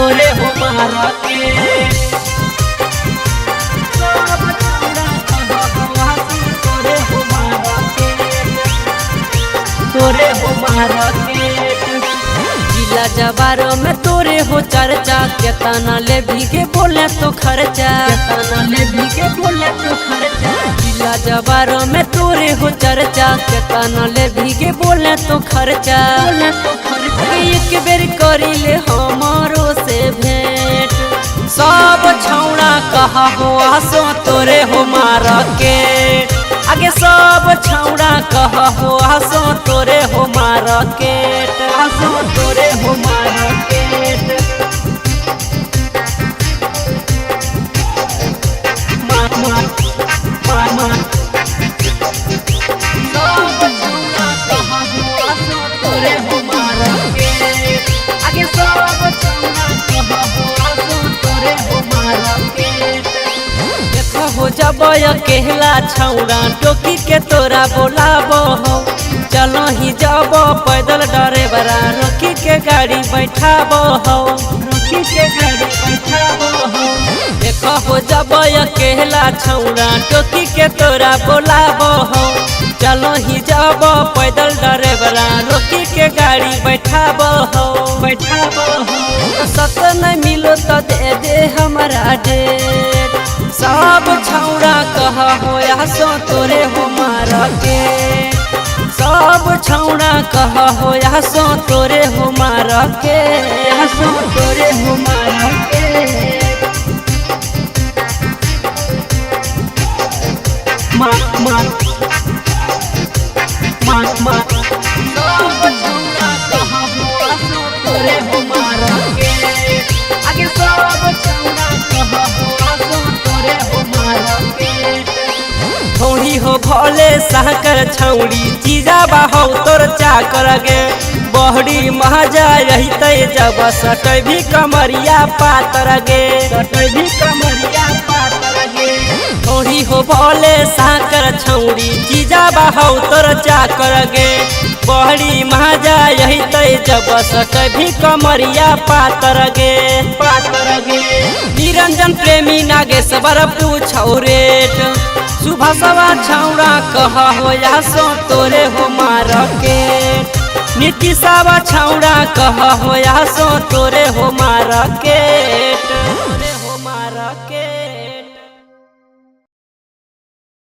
तोरे हो मार्केट सब छौड़ा कह हो आशिक तोरे हो मार्केट तोरे हो मार्केट जिला जवारों में तोरे हो चर्चा केतना ले भीगे बोले तो खर्चा केतना ले भीगे बोले तो खर्चा जिला जवारों में तोरे हो चर्चा केतना ले भीगे बोले तो खर्चा एक बेर करी ले हमारो से भेंट सब छौड़ा कहा हो आसो तोरे हो मार्केट आगे सब छौड़ा कहा हो आसो तोरे हो मार्केट आसो तोरे हो मार्केट हो जब अकेला छौड़ा टोकी के तोरा बोलाबो हो चलो ही जब पैदल ड्राइवरा रोकी के गाड़ी बैठाबो हो रोकी के गाड़ी बैठाबो हो देखो हो जब अकेला छौड़ा टोकी के तोरा बोलाबो हो चलो ही जब पैदल ड्राइवरा रोकी के गाड़ी बैठाबो हो सत नहीं मिलो तो दे दे हमारा डेट सब छौड़ा कहा हो आसो तोरे हो मार्केट सब छौड़ा कहा हो आसो तोरे हो मार्केट आसो तोरे हो मार्केट सब छौड़ा कहा हो आसो तोरे हो मार्केट आगे सब छौड़ा कहा हो आसो तोरे हो मार्केट थोड़ी हो भोले सहकर छौड़ी चीजा बाहो तोर चाकर गे बहड़ी महजा रहते जब सटै भी कमरिया पातर गे सटै भी कमरिया पातर गे थोड़ी हो भोले सहकर छौड़ी चीजा बाहो तोर चाकर गे बहड़ी महजा रहते जब सटै भी कमरिया पातर गे निरंजन प्रेमी नागेश्वर पूछौ रेट सुबह सवा छौड़ा कहा हो आसो तोरे हो मार्केट नीतीशवा छौड़ा कहा हो आसो तोरे हो मार्केट।